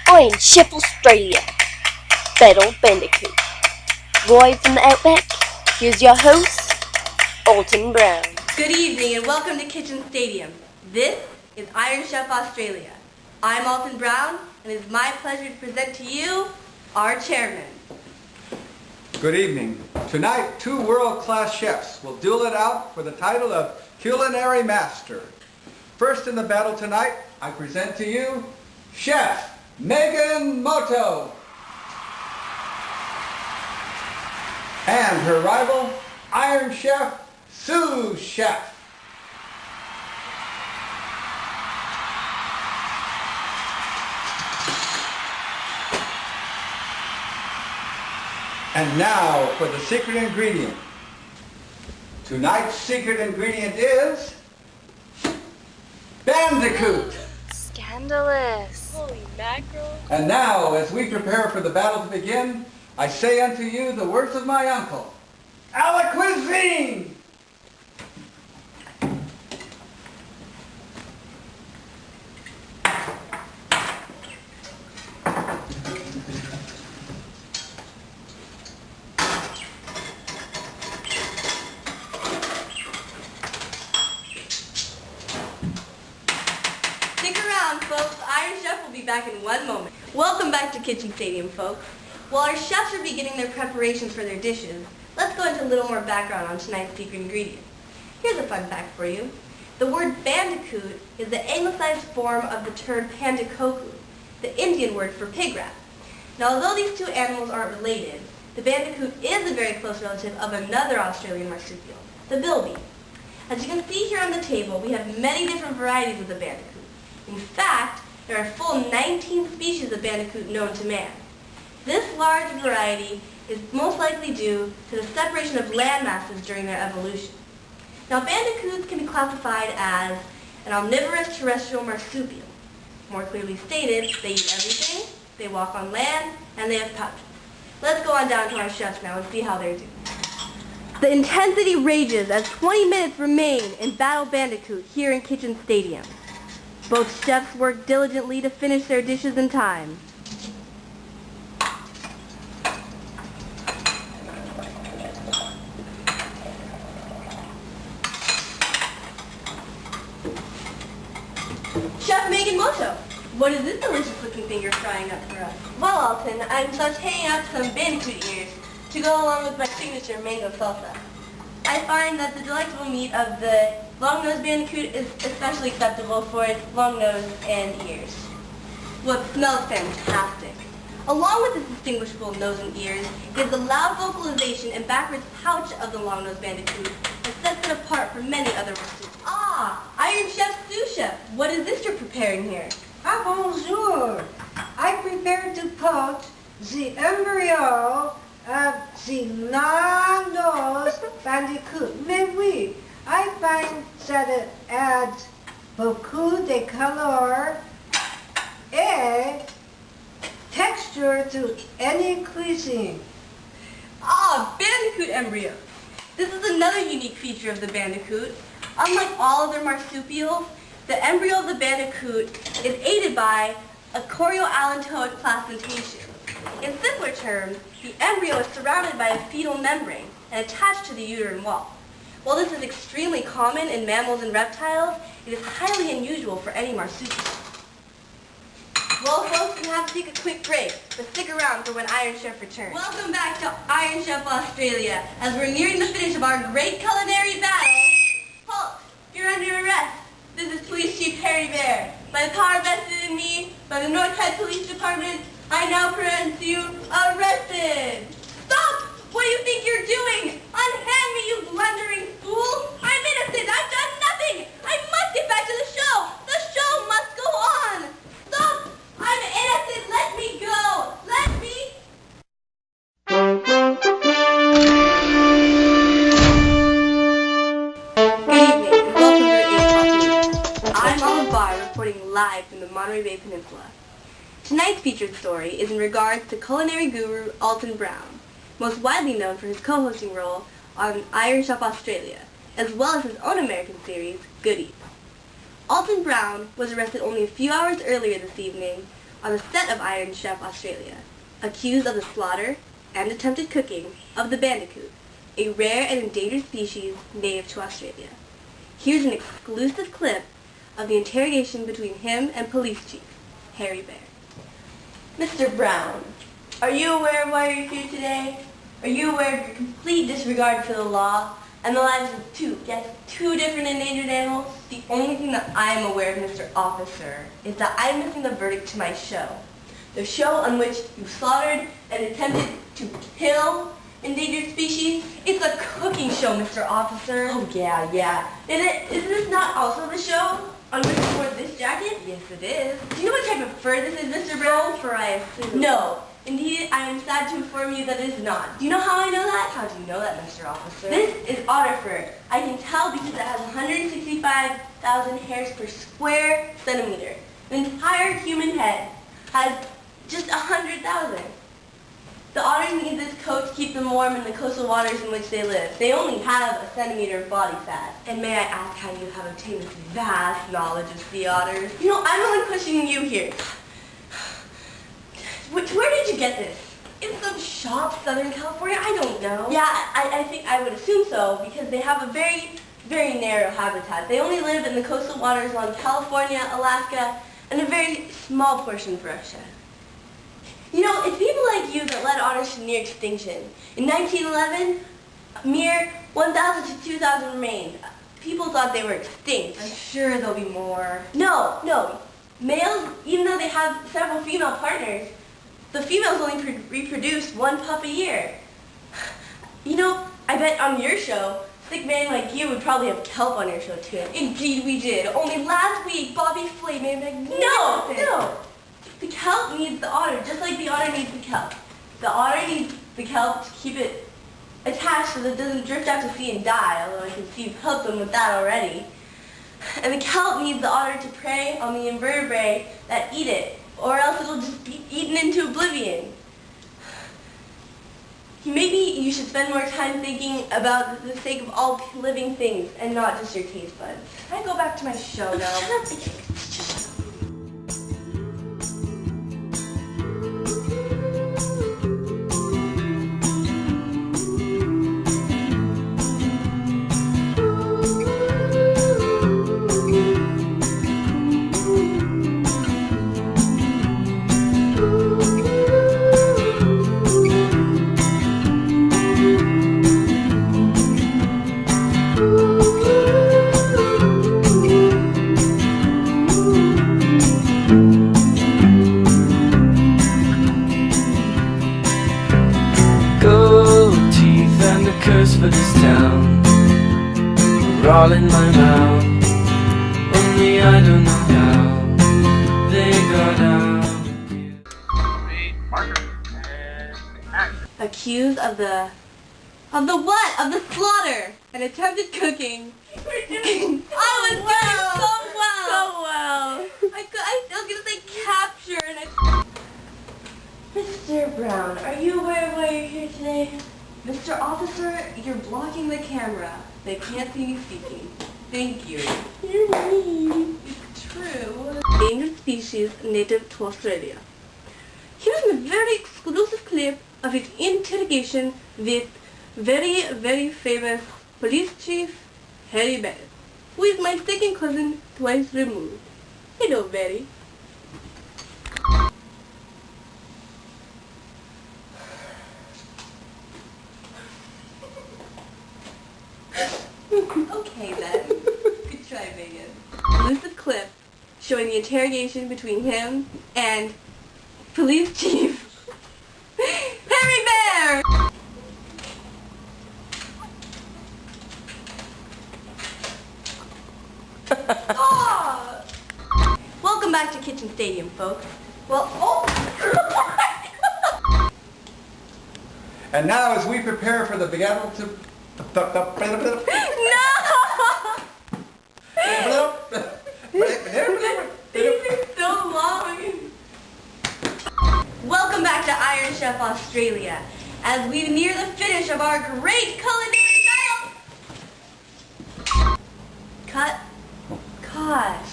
Iron Chef Australia, Battle Bandicoot. Live from the Outback, here's your host, Alton Brown. Good evening and welcome to Kitchen Stadium. This is Iron Chef Australia. I'm Alton Brown and it is my pleasure to present to you our chairman. Good evening. Tonight, two world-class chefs will duel it out for the title of Culinary Master. First in the battle tonight, I present to you Chef Megan Moto and her rival, Iron Chef Sous Chef. And now for the secret ingredient. Tonight's secret ingredient is bandicoot. Scandalous. Holy mackerel. And now, as we prepare for the battle to begin, I say unto you the words of my uncle, a la cuisine! Stick around, folks. The Iron Chef will be back in one moment. Welcome back to Kitchen Stadium, folks. While our chefs are beginning their preparations for their dishes, let's go into a little more background on tonight's secret ingredient. Here's a fun fact for you. The word bandicoot is the anglicized form of the term bandicoots, the Indian word for pig rat. Now, although these two animals aren't related, the bandicoot is a very close relative of another Australian marsupial, the bilby. As you can see here on the table, we have many different varieties of the bandicoot. In fact, there are a full 19 species of bandicoot known to man. This large variety is most likely due to the separation of land masses during their evolution. Now, bandicoots can be classified as an omnivorous terrestrial marsupial. More clearly stated, they eat everything, they walk on land, and they have pouches. Let's go on down to our chefs now and see how they're doing. The intensity rages as 20 minutes remain in Battle Bandicoot here in Kitchen Stadium. Both chefs work diligently to finish their dishes in time. Chef Megan Moto, what is this delicious looking thing you're frying up for us? Well, Alton, I'm sauteing up some bandicoot ears to go along with my signature mango salsa. I find that the delectable meat of the long-nosed bandicoot is especially acceptable for its long nose and ears. Well, it smells fantastic. Along with its distinguishable nose and ears is the loud vocalization and backwards pouch of the long-nosed bandicoot that sets it apart from many other marsupials. Ah, Iron Chef Sous Chef, what is this you're preparing here? Ah, bonjour. I prepared to cook the embryo of the long-nosed bandicoot. Mais oui, I find that it adds beaucoup de color and texture to any cuisine. Ah, bandicoot embryo. This is another unique feature of the bandicoot. Unlike all other marsupials, the embryo of the bandicoot is aided by a chorioallantoic placentation. In simpler terms, the embryo is surrounded by a fetal membrane and attached to the uterine wall. While this is extremely common in mammals and reptiles, it is highly unusual for any marsupial. Well, folks, we have to take a quick break, but stick around for when Iron Chef returns. Welcome back to Iron Chef Australia. As we're nearing the finish of our great culinary battle, halt! You're under arrest. This is Police Chief Harry Bear. By the power vested in me by the Northside Police Department, I now pronounce you arrested. Stop! What do you think you're doing? Unhand me, you blundering fool! I'm innocent! I've done nothing! I must get back to the show! The show must go on! Stop! I'm innocent! Let me go! Let me... Good evening and welcome to the 8 o'clock news. I'm Olive Barr reporting live from the Monterey Bay Peninsula. Tonight's featured story is in regards to culinary guru Alton Brown, most widely known for his co-hosting role on Iron Chef Australia, as well as his own American series, Good Eats. Alton Brown was arrested only a few hours earlier this evening on the set of Iron Chef Australia, accused of the slaughter and attempted cooking of the bandicoot, a rare and endangered species native to Australia. Here's an exclusive clip of the interrogation between him and Police Chief Harry Bear. Mr. Brown, are you aware of why you're here today? Are you aware of your complete disregard for the law and the lives of two different endangered animals? The only thing that I am aware of, Mr. Officer, is that I'm missing the verdict to my show. The show on which you slaughtered and attempted to kill endangered species. It's a cooking show, Mr. Officer. Oh yeah. Is this not also the show on which you wore this jacket? Yes, it is. Do you know what type of fur this is, Mr. Brown? For I assume. No. Indeed, I am sad to inform you that it is not. Do you know how I know that? How do you know that, Mr. Officer? This is otter fur. I can tell because it has 165,000 hairs per square centimeter. The entire human head has just 100,000. The otters need this coat to keep them warm in the coastal waters in which they live. They only have a centimeter of body fat. And may I ask how you have obtained this vast knowledge of sea otters? You know, I'm only questioning you here. Where did you get this? In some shop, Southern California? I don't know. Yeah, I think I would assume so because they have a very, very narrow habitat. They only live in the coastal waters along California, Alaska, and a very small portion of Russia. You know, it's people like you that led otters to near extinction. In 1911, mere 1,000 to 2,000 remained. People thought they were extinct. I'm sure there'll be more. No. Males, even though they have several female partners, the females only reproduce one pup a year. You know, I bet on your show, sick man like you would probably have kelp on your show too. Indeed we did. Only last week, Bobby Flay made a magnificent... No! The kelp needs the otter, just like the otter needs the kelp. The otter needs the kelp to keep it attached so that it doesn't drift out to sea and die, although I can see you've helped them with that already. And the kelp needs the otter to prey on the invertebrate that eat it, or else it'll just be eaten into oblivion. Maybe you should spend more time thinking about the sake of all living things and not just your taste buds. Can I go back to my show now? Shut up. For this town, we're all in my mouth. Only I don't know how they got out. Accused of the what? Of the slaughter and attempted cooking. I was doing so well. I was gonna say capture and I... Mr. Brown, are you aware of why you're here today? Mr. Officer, you're blocking the camera. They can't see me speaking. Thank you. You're mean. It's true. Endangered species native to Australia. Here's a very exclusive clip of his interrogation with very, very famous Police Chief Harry Bear, who is my second cousin twice removed. Hello, Barry. Okay then. Good try, Megan. Exclusive clip showing the interrogation between him and Police Chief Harry Bear! Oh! Welcome back to Kitchen Stadium, folks. Well, And now as we prepare for the battle to... No! These are so long. Welcome back to Iron Chef Australia as we near the finish of our great culinary battle. Cut. Gosh.